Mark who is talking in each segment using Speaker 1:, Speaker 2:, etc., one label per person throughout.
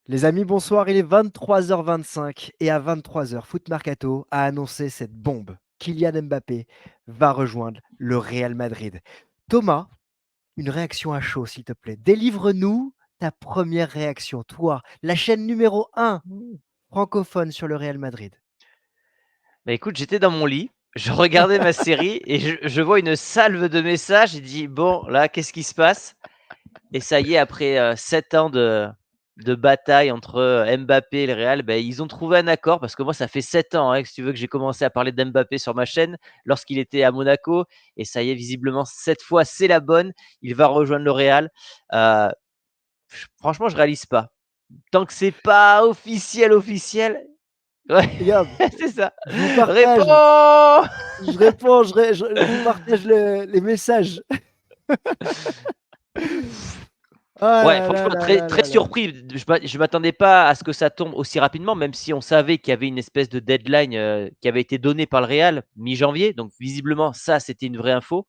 Speaker 1: Les amis, bonsoir. Il est 23h25 et à 23h, Foot Mercato a annoncé cette bombe. Kylian Mbappé va rejoindre le Real Madrid. Thomas, une réaction à chaud, s'il te plaît. Délivre-nous ta première réaction. Toi, la chaîne numéro 1 francophone sur le Real Madrid.
Speaker 2: Bah écoute, j'étais dans mon lit, je regardais ma série et je vois une salve de messages. J'ai dit: «Bon, là, qu'est-ce qui se passe?» Et ça y est, après, 7 ans de bataille entre, Mbappé et le Real, ils ont trouvé un accord parce que moi, ça fait 7 ans, hein, si tu veux, que j'ai commencé à parler d'Mbappé sur ma chaîne lorsqu'il était à Monaco et ça y est, visiblement, cette fois, c'est la bonne. Il va rejoindre le Real. Heu, Franchement, je réalise pas. Tant que c'est pas officiel, officiel, ouais,
Speaker 1: Les gars,
Speaker 2: c'est ça.
Speaker 1: je vous partage,
Speaker 2: Réponds!
Speaker 1: je réponds, je vous partage les messages. Oh
Speaker 2: Ouais,
Speaker 1: là là
Speaker 2: franchement,
Speaker 1: là
Speaker 2: très
Speaker 1: là
Speaker 2: très
Speaker 1: là là.
Speaker 2: surpris. Je m'attendais pas à ce que ça tombe aussi rapidement, même si on savait qu'il y avait une espèce de deadline, qui avait été donnée par le Real, mi-janvier. Donc visiblement, ça, c'était une vraie info.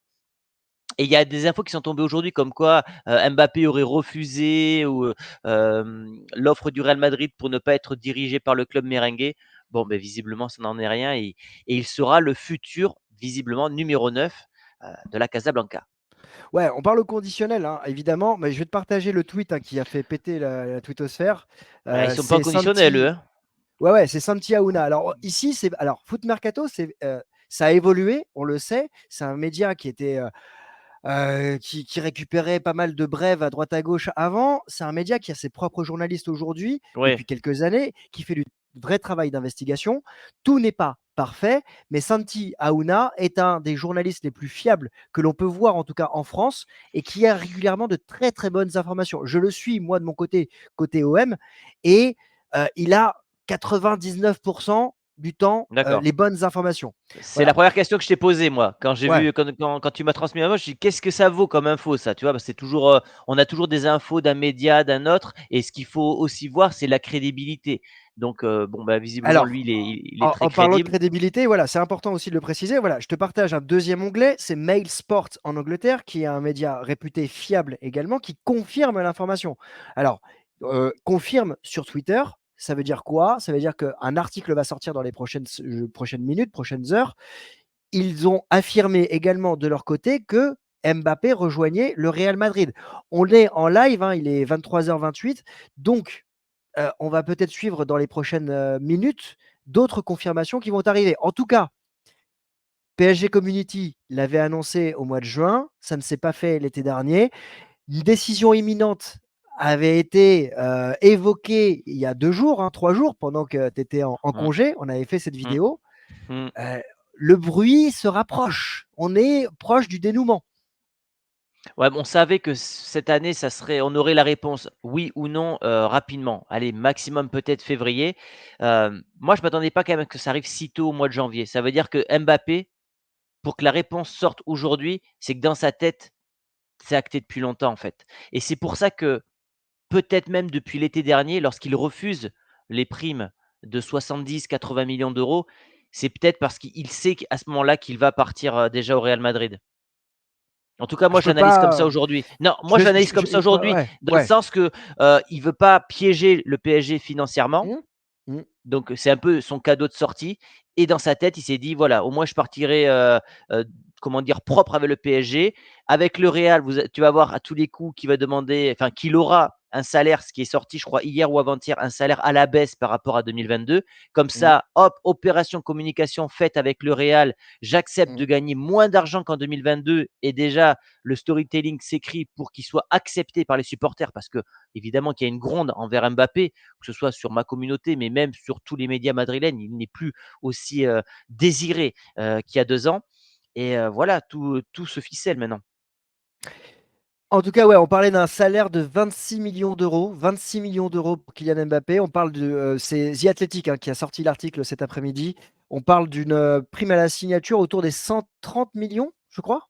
Speaker 2: Et il y a des infos qui sont tombées aujourd'hui comme quoi, Mbappé aurait refusé ou, l'offre du Real Madrid pour ne pas être dirigé par le club merengue. Bon, visiblement, ça n'en est rien et il sera le futur, visiblement, numéro 9 de la Casablanca.
Speaker 1: Ouais, on parle au conditionnel, hein, évidemment, mais je vais te partager le tweet qui a fait péter la twittosphère.
Speaker 2: Ah, ils sont pas
Speaker 1: C'est
Speaker 2: conditionnels, eux,
Speaker 1: Santi.
Speaker 2: hein?
Speaker 1: Ouais, ouais, c'est Santi Aouna. Alors ici, Foot Mercato, ça a évolué, on le sait. C'est un média qui récupérait pas mal de brèves à droite à gauche avant. C'est un média qui a ses propres journalistes aujourd'hui,
Speaker 2: Ouais.
Speaker 1: depuis quelques années, qui fait du vrai travail d'investigation. Tout n'est pas parfait, mais Santi Aouna est un des journalistes les plus fiables que l'on peut voir, en tout cas en France, et qui a régulièrement de très très bonnes informations. Je le suis, moi, de mon côté OM, et il a 99% du temps
Speaker 2: D'accord.
Speaker 1: les bonnes informations.
Speaker 2: C'est la
Speaker 1: Voilà.
Speaker 2: première question que je t'ai posée, moi. Quand j'ai
Speaker 1: Ouais.
Speaker 2: vu quand tu m'as transmis l'info, je dis: «Qu'est-ce que ça vaut comme info ça?» Tu vois? Parce que c'est toujours, on a toujours des infos d'un média, d'un autre et ce qu'il faut aussi voir, c'est la crédibilité. Donc bon, visiblement
Speaker 1: Alors,
Speaker 2: lui, il est
Speaker 1: en
Speaker 2: très
Speaker 1: en parlant de
Speaker 2: crédible.
Speaker 1: crédibilité, voilà, c'est important aussi de le préciser. Voilà, je te partage un deuxième onglet, c'est Mail Sport en Angleterre, qui est un média réputé fiable également, qui confirme l'information. Alors, confirme sur Twitter, ça veut dire quoi? Ça veut dire qu'un article va sortir dans les prochaines minutes, prochaines heures. Ils ont affirmé également de leur côté que Mbappé rejoignait le Real Madrid. On est en live, hein, il est 23h28, donc on va peut-être suivre dans les prochaines minutes d'autres confirmations qui vont arriver. En tout cas, PSG Community l'avait annoncé au mois de juin, ça ne s'est pas fait l'été dernier. Une décision imminente avait été évoquée il y a 2 jours, hein, 3 jours, pendant que tu étais en
Speaker 2: Mmh,
Speaker 1: congé. On avait fait cette
Speaker 2: mmh,
Speaker 1: vidéo.
Speaker 2: mmh.
Speaker 1: Euh, le bruit se rapproche. On est proche du dénouement.
Speaker 2: Ouais, on savait que cette année, ça serait on aurait la réponse oui ou non, rapidement. Allez, maximum peut-être février. Moi, je m'attendais pas quand même que ça arrive si tôt au mois de janvier. Ça veut dire que Mbappé, pour que la réponse sorte aujourd'hui, c'est que dans sa tête, c'est acté depuis longtemps, en fait et c'est pour ça que, peut-être même depuis l'été dernier, lorsqu'il refuse les primes de 70-80 millions d'euros, c'est peut-être parce qu'il sait qu'à ce moment-là qu'il va partir, déjà au Real Madrid. En tout cas, moi,
Speaker 1: Je
Speaker 2: je
Speaker 1: peux
Speaker 2: l'analyse comme
Speaker 1: pas.
Speaker 2: ça aujourd'hui. Non,
Speaker 1: Je
Speaker 2: moi,
Speaker 1: vais,
Speaker 2: je l'analyse comme ça
Speaker 1: ouais,
Speaker 2: aujourd'hui,
Speaker 1: ouais,
Speaker 2: dans le
Speaker 1: ouais.
Speaker 2: sens que, il veut pas piéger le PSG financièrement,
Speaker 1: Mmh, mmh.
Speaker 2: donc c'est un peu son cadeau de sortie et dans sa tête, il s'est dit: «Voilà, au moins je partirai, comment dire? Propre avec le PSG. Avec le Real, tu vas voir à tous les coups qu'il va demander enfin qu'il aura un salaire», ce qui est sorti je crois hier ou avant-hier, un salaire à la baisse par rapport à 2022. Comme
Speaker 1: Mmh,
Speaker 2: ça, hop, opération communication faite avec le Real. J'accepte
Speaker 1: mmh.
Speaker 2: de gagner moins d'argent qu'en 2022 et déjà le storytelling s'écrit pour qu'il soit accepté par les supporters parce qu'évidemment qu'il y a une gronde envers Mbappé que ce soit sur ma communauté, mais même sur tous les médias madrilènes. Il n'est plus aussi désiré qu'il y a 2 ans. Et voilà, tout se ficelle maintenant.
Speaker 1: En tout cas, ouais, on parlait d'un salaire de 26 millions d'euros. 26 millions d'euros pour Kylian Mbappé. On parle c'est The Athletic, hein, qui a sorti l'article cet après-midi. On parle d'une prime à la signature autour des 130 millions, je crois.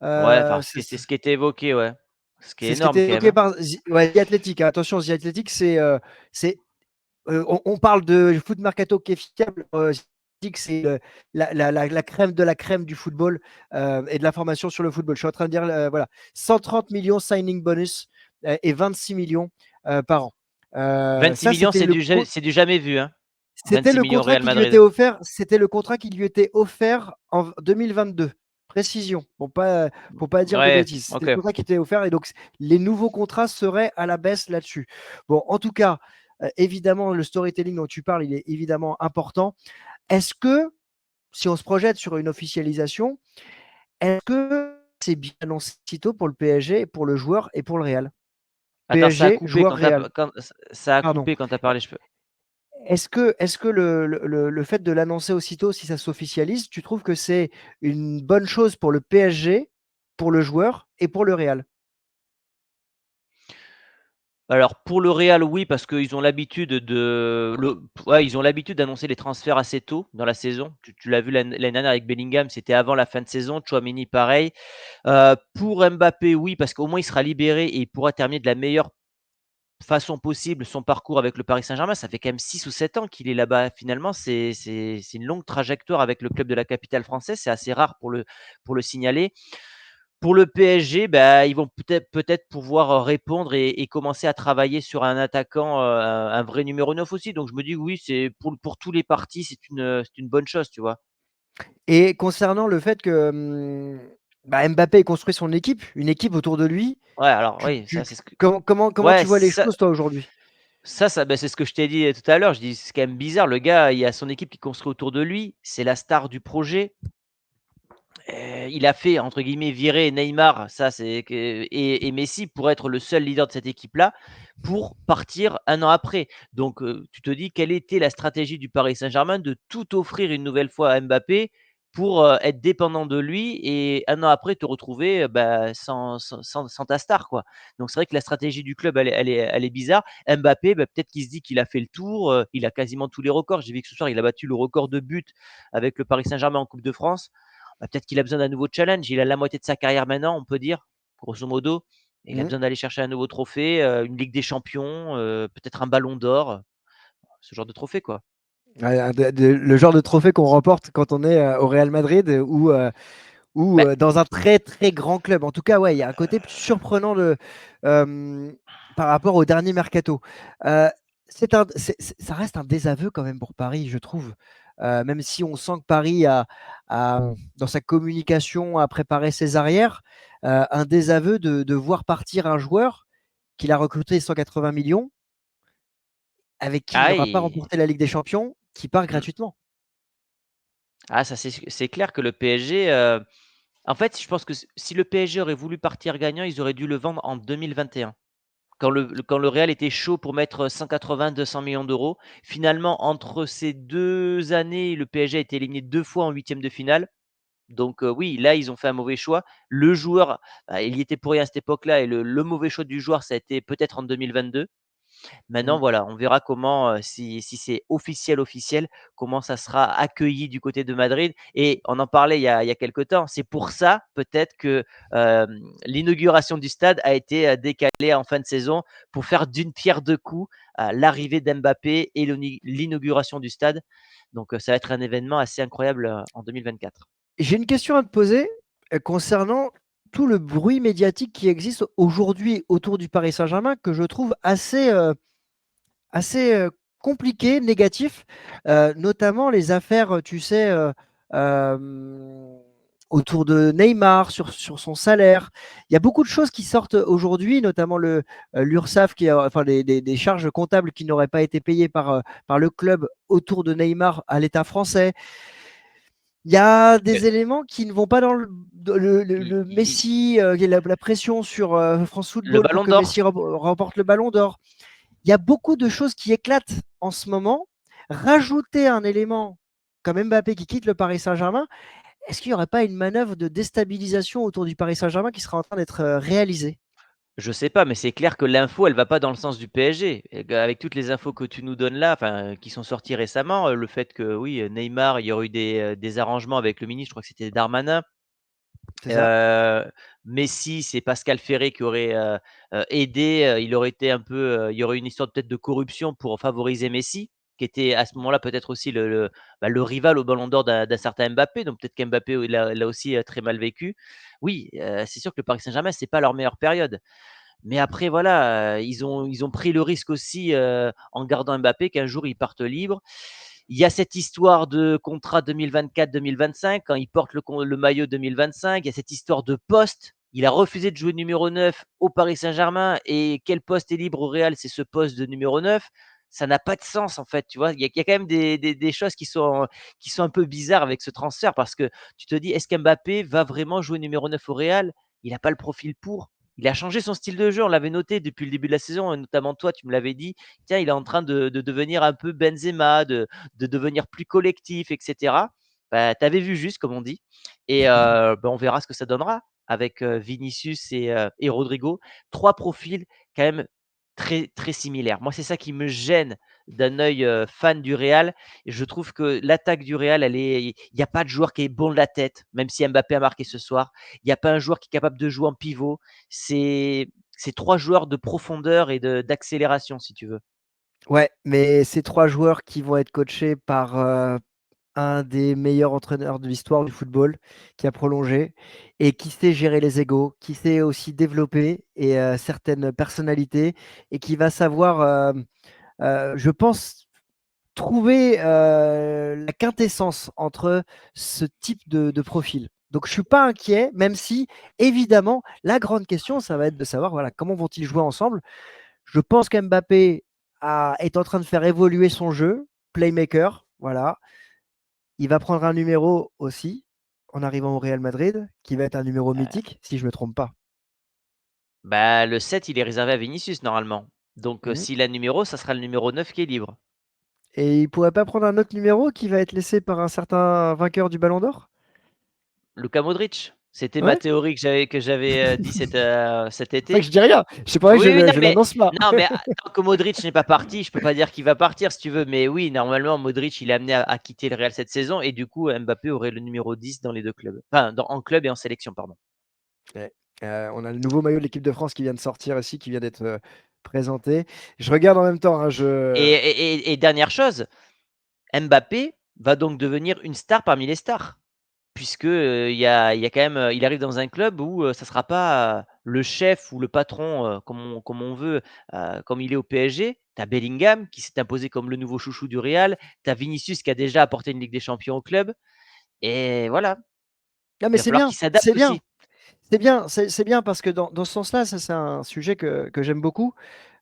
Speaker 2: Ouais, enfin,
Speaker 1: C'est
Speaker 2: c'est ce qui était évoqué, ouais. Ce qui est
Speaker 1: c'est ce qui
Speaker 2: énorme
Speaker 1: était
Speaker 2: quand même,
Speaker 1: évoqué
Speaker 2: hein.
Speaker 1: par ouais, The Athletic, hein. Attention, The Athletic, c'est on parle de foot mercato qui est fiable. Je dis que c'est la crème de la crème du football et de l'information sur le football. Je suis en train de dire, voilà, 130 millions signing bonus et 26 millions par an.
Speaker 2: 26
Speaker 1: Ça,
Speaker 2: millions, c'est du jamais vu, hein.
Speaker 1: c'était
Speaker 2: 26
Speaker 1: le
Speaker 2: millions au
Speaker 1: contrat
Speaker 2: Real
Speaker 1: qui lui était
Speaker 2: Madrid.
Speaker 1: offert. C'était le contrat qui lui était offert en 2022. Précision, pour pas dire de
Speaker 2: Ouais,
Speaker 1: bêtises. C'était le
Speaker 2: OK.
Speaker 1: contrat qui était offert et donc les nouveaux contrats seraient à la baisse là-dessus. Bon, en tout cas, évidemment, le storytelling dont tu parles, il est évidemment important. Est-ce que, si on se projette sur une officialisation, est-ce que c'est bien annoncé tôt pour le PSG, pour le joueur et pour le Real?
Speaker 2: Attends, ça a
Speaker 1: PSG,
Speaker 2: coupé
Speaker 1: joueur
Speaker 2: quand tu
Speaker 1: Real.
Speaker 2: quand ça a
Speaker 1: Pardon.
Speaker 2: coupé quand tu as parlé, je peux
Speaker 1: Est-ce que le fait de l'annoncer aussitôt, si ça s'officialise, tu trouves que c'est une bonne chose pour le PSG, pour le joueur et pour le Real?
Speaker 2: alors pour le Real, oui, parce qu'ils ont l'habitude ouais, ils ont l'habitude d'annoncer les transferts assez tôt dans la saison. Tu l'as vu l'année dernière avec Bellingham, c'était avant la fin de saison. Tchouaméni pareil. Pour Mbappé, oui, parce qu'au moins il sera libéré et il pourra terminer de la meilleure façon possible son parcours avec le Paris Saint-Germain. Ça fait quand même 6 ou 7 ans qu'il est là-bas. Finalement, c'est une longue trajectoire avec le club de la capitale française. C'est assez rare pour le signaler. Pour le PSG, bah, ils vont peut-être pouvoir, répondre et commencer à travailler sur un attaquant, un vrai numéro 9 aussi. Donc je me dis: «Oui, c'est pour tous les partis, c'est une bonne chose», tu vois?
Speaker 1: Et concernant le fait que Mbappé ait construit son équipe, une équipe autour de lui,
Speaker 2: Ouais, alors oui, ça c'est ce que
Speaker 1: comment
Speaker 2: ouais,
Speaker 1: tu vois les choses, toi, aujourd'hui?
Speaker 2: bah, c'est ce que je t'ai dit, tout à l'heure. Je dis: «C'est quand même bizarre, le gars, il a son équipe qui construit autour de lui, c'est la star du projet». Il a fait entre guillemets «virer» Neymar, ça c'est que et Messi pour être le seul leader de cette équipe-là, pour partir un an après. Donc, tu te dis quelle était la stratégie du Paris Saint-Germain de tout offrir une nouvelle fois à Mbappé pour, être dépendant de lui et un an après te retrouver, bah, sans ta star, quoi. Donc c'est vrai que la stratégie du club elle est bizarre. Mbappé, bah, peut-être qu'il se dit qu'il a fait le tour, il a quasiment tous les records. J'ai vu que ce soir il a battu le record de buts avec le Paris Saint-Germain en Coupe de France. Bah, peut-être qu'il a besoin d'un nouveau challenge. Il a la moitié de sa carrière maintenant, on peut dire, grosso modo. Il a
Speaker 1: Mmh.
Speaker 2: besoin d'aller chercher un nouveau trophée, une Ligue des Champions, peut-être un Ballon d'Or, ce genre de trophée, quoi.
Speaker 1: Ouais, le genre de trophée qu'on remporte quand on est, au Real Madrid ou
Speaker 2: Beh,
Speaker 1: dans un très très grand club. En tout cas, ouais, il y a un côté surprenant euh, par rapport au dernier mercato. Euh, Ça reste un désaveu quand même pour Paris, je trouve. Même si on sent que Paris dans sa communication, a préparé ses arrières, un désaveu de voir partir un joueur qu'il a recruté 180 millions, avec qui il
Speaker 2: ah
Speaker 1: n'aura pas
Speaker 2: et
Speaker 1: remporté la Ligue des Champions, qui part
Speaker 2: mmh.
Speaker 1: gratuitement.
Speaker 2: Ah ça c'est clair que le PSG, en fait, je pense que si le PSG aurait voulu partir gagnant, ils auraient dû le vendre en 2021. Quand le Real était chaud pour mettre 180-200 millions d'euros. Finalement, entre ces 2 années, le PSG a été éliminé 2 fois en huitième de finale. Donc oui, là, ils ont fait un mauvais choix. Le joueur, bah, il y était pour rien à cette époque-là et le mauvais choix du joueur, ça a été peut-être en 2022. Maintenant,
Speaker 1: Mm.
Speaker 2: voilà, on verra comment, si c'est officiel, officiel, comment ça sera accueilli du côté de Madrid et on en parlait il y a quelque temps. C'est pour ça, peut-être que, l'inauguration du stade a été, décalée en fin de saison pour faire d'une pierre deux coups, l'arrivée d'Mbappé et l'inauguration du stade. Donc ça va être un événement assez incroyable, en 2024.
Speaker 1: J'ai une question à te poser concernant tout le bruit médiatique qui existe aujourd'hui autour du Paris Saint-Germain, que je trouve assez compliqué, négatif, notamment les affaires, tu sais, euh, autour de Neymar, sur son salaire. Il y a beaucoup de choses qui sortent aujourd'hui, notamment l'URSSAF, enfin des charges comptables qui n'auraient pas été payées par le club autour de Neymar à l'État français. Il y a des éléments qui ne vont pas dans
Speaker 2: I
Speaker 1: le
Speaker 2: i
Speaker 1: Messi, la pression sur France
Speaker 2: Le
Speaker 1: Football pour
Speaker 2: ballon
Speaker 1: que
Speaker 2: d'or.
Speaker 1: Messi remporte le ballon d'or. Il y a beaucoup de choses qui éclatent en ce moment. Rajouter un élément comme Mbappé qui quitte le Paris Saint-Germain, est-ce qu'il n'y aurait pas une manœuvre de déstabilisation autour du Paris Saint-Germain qui serait en train d'être réalisée?
Speaker 2: Je sais pas, mais c'est clair que l'info, elle va pas dans le sens du PSG et avec toutes les infos que tu nous donnes là, enfin, qui sont sorties récemment, le fait que oui, Neymar, il y aurait eu des arrangements avec le ministre, je crois que c'était Darmanin.
Speaker 1: C'est ça.
Speaker 2: Heu, Messi, c'est Pascal Ferré qui aurait, aidé, il aurait été un peu, il y aurait une histoire peut-être de corruption pour favoriser Messi, qui était à ce moment-là peut-être aussi le rival au ballon d'or d'un certain Mbappé, donc peut-être qu'Mbappé, l'a aussi, très mal vécu. Oui, c'est sûr que le Paris Saint-Germain, c'est pas leur meilleure période. Mais après, voilà, ils ont pris le risque aussi, en gardant Mbappé, qu'un jour il parte libre. Il y a cette histoire de contrat 2024-2025 quand il porte le maillot 2025. Il y a cette histoire de poste. Il a refusé de jouer numéro 9 au Paris Saint-Germain. Et quel poste est libre au Real? C'est ce poste de numéro 9. Ça n'a pas de sens, en fait. Tu vois, il y a quand même des choses qui sont un peu bizarres avec ce transfert parce que tu te dis, est-ce qu'Mbappé va vraiment jouer numéro 9 au Real? Il n'a pas le profil pour. Il a changé son style de jeu, on l'avait noté depuis le début de la saison, et notamment toi, tu me l'avais dit. Tiens, il est en train de devenir un peu Benzema, de devenir plus collectif, et cetera. Bah, tu avais vu juste, comme on dit. Et bah, on verra ce que ça donnera avec Vinicius et Rodrigo. 3 profils quand même très, très similaires. Moi, c'est ça qui me gêne d'un œil fan du Real. Et je trouve que l'attaque du Real, il y a pas de joueur qui est bon de la tête, même si Mbappé a marqué ce soir. Il y a pas un joueur qui est capable de jouer en pivot. C'est 3 joueurs de profondeur et d'accélération, si tu veux.
Speaker 1: Ouais, mais ces 3 joueurs qui vont être coachés par, un des meilleurs entraîneurs de l'histoire du football, qui a prolongé et qui sait gérer les égos, qui sait aussi développer et certaines personnalités et qui va savoir, je pense, trouver, la quintessence entre ce type de profil. Donc je suis pas inquiet, même si évidemment la grande question, ça va être de savoir, voilà, comment vont-ils jouer ensemble? Je pense qu'Mbappé est en train de faire évoluer son jeu, playmaker, voilà. Il va prendre un numéro aussi, en arrivant au Real Madrid, qui va être un numéro mythique, si je me trompe pas.
Speaker 2: Bah, le 7, il est réservé à Vinicius normalement. Donc,
Speaker 1: Mmh.
Speaker 2: s'il a un numéro, ça sera le numéro 9 qui est libre.
Speaker 1: Et il pourrait pas prendre un autre numéro qui va être laissé par un certain vainqueur du Ballon d'Or?
Speaker 2: Luka Modric, c'était ma
Speaker 1: Ouais?
Speaker 2: théorie que j'avais dit cet
Speaker 1: C'est pas que
Speaker 2: été.
Speaker 1: je dis rien, c'est pas vrai que
Speaker 2: Oui, oui, non,
Speaker 1: je
Speaker 2: mais
Speaker 1: l'annonce pas.
Speaker 2: non, mais tant que Modric n'est pas parti, je peux pas dire qu'il va partir si tu veux. Mais oui, normalement, Modric, il est amené à quitter le Real cette saison et du coup, Mbappé aurait le numéro 10 dans les 2 clubs. Enfin, en club et en sélection, pardon.
Speaker 1: Ouais, on a le nouveau maillot de l'équipe de France qui vient de sortir ici, qui vient d'être, présenté. Je regarde en même temps, hein,
Speaker 2: Et dernière chose, Mbappé va donc devenir une star parmi les stars. Puisque, il y a quand même, il arrive dans un club où, ça sera pas, le chef ou le patron, comme on veut, comme il est au PSG. Tu as Bellingham qui s'est imposé comme le nouveau chouchou du Real. Tu as Vinicius qui a déjà apporté une Ligue des Champions au club et voilà,
Speaker 1: non mais
Speaker 2: il va falloir qu'il
Speaker 1: c'est
Speaker 2: s'adapte
Speaker 1: bien,
Speaker 2: aussi.
Speaker 1: c'est bien, c'est bien parce que dans ce sens-là, ça c'est un sujet que j'aime beaucoup.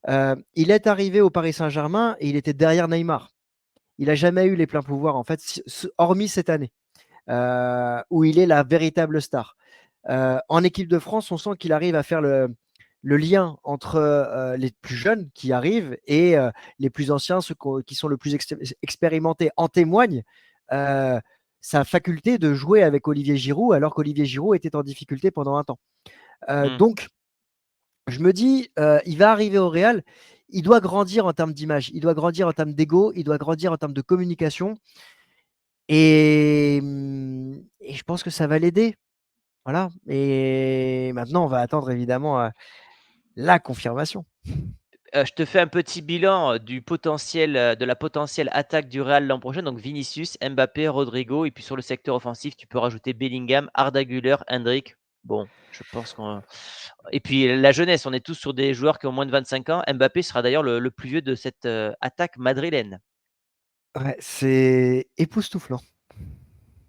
Speaker 1: Il est arrivé au Paris Saint-Germain et il était derrière Neymar. Il a jamais eu les pleins pouvoirs en fait, hormis cette année, où il est la véritable star. En équipe de France, on sent qu'il arrive à faire le lien entre les plus jeunes qui arrivent et les plus anciens, ceux qui sont le plus expérimentés. En témoigne euh, sa faculté de jouer avec Olivier Giroud alors qu'Olivier Giroud était en difficulté pendant un temps.
Speaker 2: Mmh.
Speaker 1: Donc, je me dis, il va arriver au Real, il doit grandir en termes d'image, il doit grandir en termes d'ego, il doit grandir en termes de communication et je pense que ça va l'aider. Voilà. Et maintenant, on va attendre évidemment la confirmation.
Speaker 2: Je te fais un petit bilan, du potentiel, de la potentielle attaque du Real l'an prochain, donc Vinicius, Mbappé, Rodrigo et puis sur le secteur offensif, tu peux rajouter Bellingham, Arda Güler, Endrick. Bon, je pense qu'on et puis la jeunesse, on est tous sur des joueurs qui ont moins de 25 ans. Mbappé sera d'ailleurs le plus vieux de cette, attaque madrilène.
Speaker 1: Ouais, c'est époustouflant.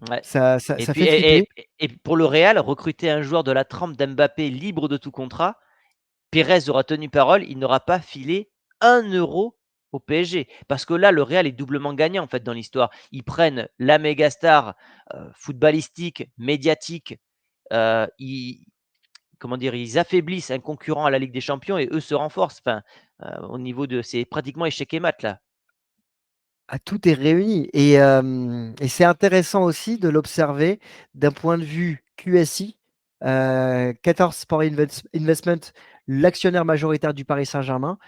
Speaker 2: Ouais et
Speaker 1: Ça
Speaker 2: puis
Speaker 1: fait flipper.
Speaker 2: et pour le Real, recruter un joueur de la trempe d'Mbappé libre de tout contrat, Pérez aura tenu parole, il n'aura pas filé 1 € au PSG. Parce que là, le Real est doublement gagnant en fait dans l'histoire. Ils prennent la méga star, footballistique, médiatique, ils comment dire? Ils affaiblissent un concurrent à la Ligue des Champions et eux se renforcent. Enfin, au niveau de c'est pratiquement échec et mat là.
Speaker 1: Ah, tout est réuni. Et c'est intéressant aussi de l'observer d'un point de vue QSI, Qatar Sport Investment, l'actionnaire majoritaire du Paris Saint-Germain,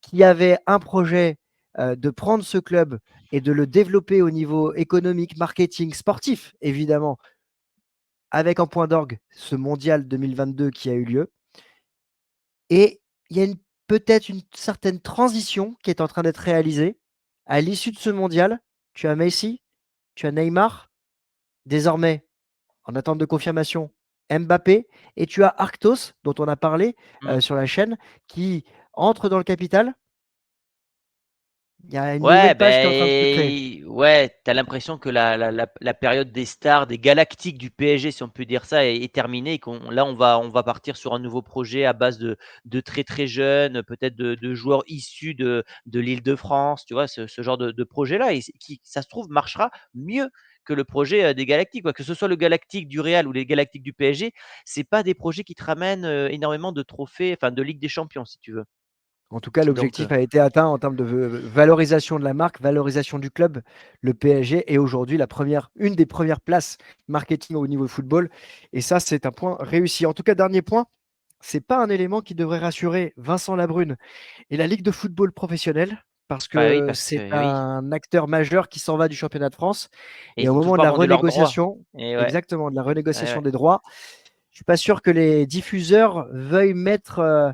Speaker 1: qui avait un projet de prendre ce club et de le développer au niveau économique, marketing, sportif, évidemment, avec en point d'orgue ce mondial 2022 qui a eu lieu. Et il y a peut-être une certaine transition qui est en train d'être réalisée. À l'issue de ce mondial, tu as Messi, tu as Neymar, désormais, en attente de confirmation, Mbappé, et tu as Arctos, dont on a parlé
Speaker 2: Mmh.
Speaker 1: sur la chaîne, qui entre dans le capital. Il y a une
Speaker 2: Ouais,
Speaker 1: nouvelle page qui est en train de se créer.
Speaker 2: ouais, tu as l'impression que la période des stars, des galactiques du PSG, si on peut dire ça, est terminée et qu'on là, on va partir sur un nouveau projet à base de très, très jeunes, peut-être de joueurs issus de l'Île-de-France, tu vois? Ce genre de projet-là et qui, ça se trouve, marchera mieux que le projet, des galactiques, quoi. Que ce soit le galactique du Real ou les galactiques du PSG, c'est pas des projets qui te ramènent, énormément de trophées, enfin de Ligue des champions, si tu veux.
Speaker 1: En tout cas,
Speaker 2: Donc
Speaker 1: l'objectif a été atteint en termes de valorisation de la marque, valorisation du club. Le PSG est aujourd'hui une des premières places marketing au niveau football. Et ça, c'est un point réussi. En tout cas, dernier point, c'est pas un élément qui devrait rassurer Vincent Labrune et la Ligue de football professionnelle, parce
Speaker 2: bah, oui,
Speaker 1: que
Speaker 2: parce
Speaker 1: c'est
Speaker 2: que oui.
Speaker 1: un acteur majeur qui s'en va du championnat de France.
Speaker 2: Et
Speaker 1: Et
Speaker 2: il
Speaker 1: au
Speaker 2: faut toujours
Speaker 1: moment de
Speaker 2: pas
Speaker 1: la
Speaker 2: vendre leurs droits.
Speaker 1: renégociation,
Speaker 2: Et ouais,
Speaker 1: exactement, de la
Speaker 2: ouais,
Speaker 1: renégociation
Speaker 2: ouais.
Speaker 1: des droits, je suis pas sûr que les diffuseurs veuillent mettre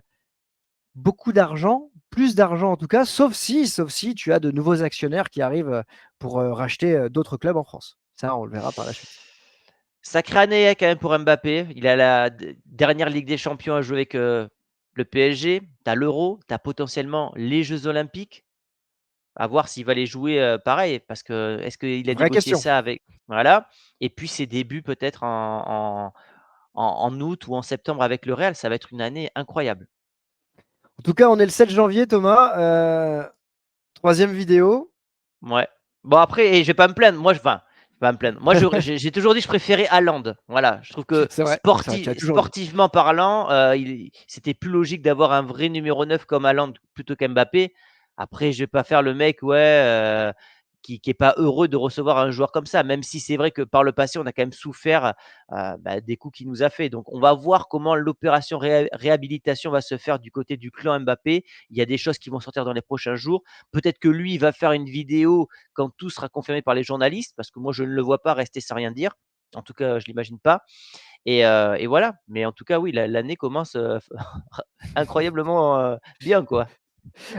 Speaker 1: beaucoup d'argent, plus d'argent en tout cas, sauf si tu as de nouveaux actionnaires qui arrivent pour racheter d'autres clubs en France. Ça, on le verra par la suite.
Speaker 2: Sacrée année, hein, quand même pour Mbappé. Il a la dernière Ligue des champions à jouer avec, le PSG. Tu as l'Euro, tu as potentiellement les jeux olympiques. À voir s'il va les jouer, pareil, parce que est-ce qu'il a
Speaker 1: Vraie
Speaker 2: négocié
Speaker 1: question.
Speaker 2: ça avec, voilà, et puis ses débuts peut-être en août ou en septembre avec le Real, ça va être une année incroyable.
Speaker 1: En tout cas, on est le 7 janvier, Thomas. Troisième vidéo.
Speaker 2: Ouais. Bon après, et je vais pas me plaindre. Moi, je vais pas me plaindre. Moi, j'ai toujours dit que je préférais Haaland. Voilà, je trouve que
Speaker 1: C'est vrai, tu as toujours dit.
Speaker 2: sportivement parlant, c'était plus logique d'avoir un vrai numéro 9 comme Haaland plutôt qu'Mbappé. Après, je vais pas faire le mec, ouais, qui est pas heureux de recevoir un joueur comme ça, même si c'est vrai que par le passé, on a quand même souffert, bah, des coups qu'il nous a fait. Donc on va voir comment l'opération réhabilitation va se faire du côté du clan Mbappé. Il y a des choses qui vont sortir dans les prochains jours. Peut-être que lui, il va faire une vidéo quand tout sera confirmé par les journalistes, parce que moi, je ne le vois pas rester sans rien dire. En tout cas, je l'imagine pas. Et voilà. Mais en tout cas, oui, l'année commence incroyablement bien, quoi.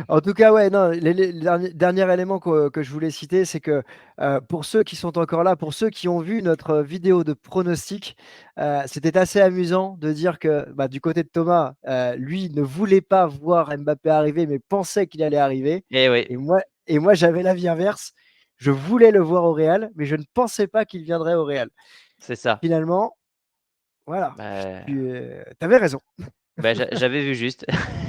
Speaker 1: En tout cas, ouais, non, le dernier élément que je voulais citer, c'est que pour ceux qui sont encore là, pour ceux qui ont vu notre vidéo de pronostic, c'était assez amusant de dire que bah, du côté de Thomas, lui ne voulait pas voir Mbappé arriver, mais pensait qu'il allait arriver.
Speaker 2: Et oui,
Speaker 1: Et moi, j'avais l'avis inverse. Je voulais le voir au Real, mais je ne pensais pas qu'il viendrait au Real.
Speaker 2: c'est ça.
Speaker 1: Finalement, voilà,
Speaker 2: Bah,
Speaker 1: tu avais raison.
Speaker 2: j'avais vu juste.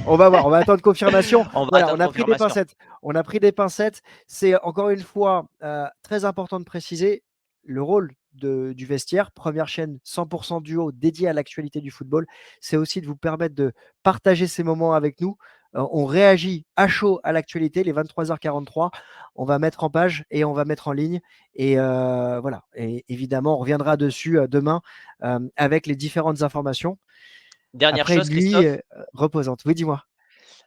Speaker 1: On va voir, on va attendre confirmation.
Speaker 2: On va
Speaker 1: Voilà, on
Speaker 2: attendre
Speaker 1: a pris des
Speaker 2: confirmation.
Speaker 1: pincettes. On a pris des pincettes. C'est encore une fois très important de préciser le rôle du vestiaire. Première chaîne 100% duo dédiée à l'actualité du football. C'est aussi de vous permettre de partager ces moments avec nous. On réagit à chaud à l'actualité, les 23h43. On va mettre en page et on va mettre en ligne. Et voilà. Et évidemment, on reviendra dessus demain avec les différentes informations.
Speaker 2: Dernière
Speaker 1: Après une
Speaker 2: chose,
Speaker 1: nuit
Speaker 2: Christophe,
Speaker 1: reposante. Oui, dis-moi.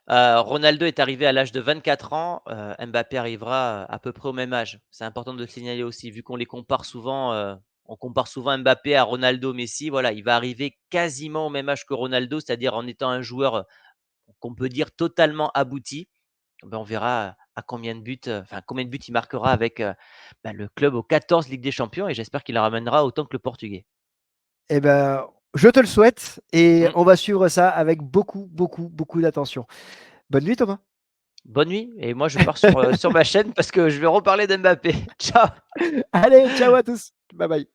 Speaker 2: Ronaldo est arrivé à l'âge de 24 ans, Mbappé arrivera à peu près au même âge. C'est important de le signaler aussi, vu qu'on les compare souvent, on compare souvent Mbappé à Ronaldo, Messi, voilà, il va arriver quasiment au même âge que Ronaldo, c'est-à-dire en étant un joueur, qu'on peut dire totalement abouti. Ben, on verra à combien de buts, enfin combien de buts il marquera avec, bah, le club aux 14 Ligue des champions et j'espère qu'il en ramènera autant que le portugais.
Speaker 1: Eh ben, je te le souhaite et
Speaker 2: Mmh.
Speaker 1: on va suivre ça avec beaucoup, beaucoup, beaucoup d'attention. Bonne nuit, Thomas.
Speaker 2: Bonne nuit et moi je pars sur ma chaîne parce que je vais reparler d'Mbappé. Ciao.
Speaker 1: Allez, ciao à tous. Bye bye.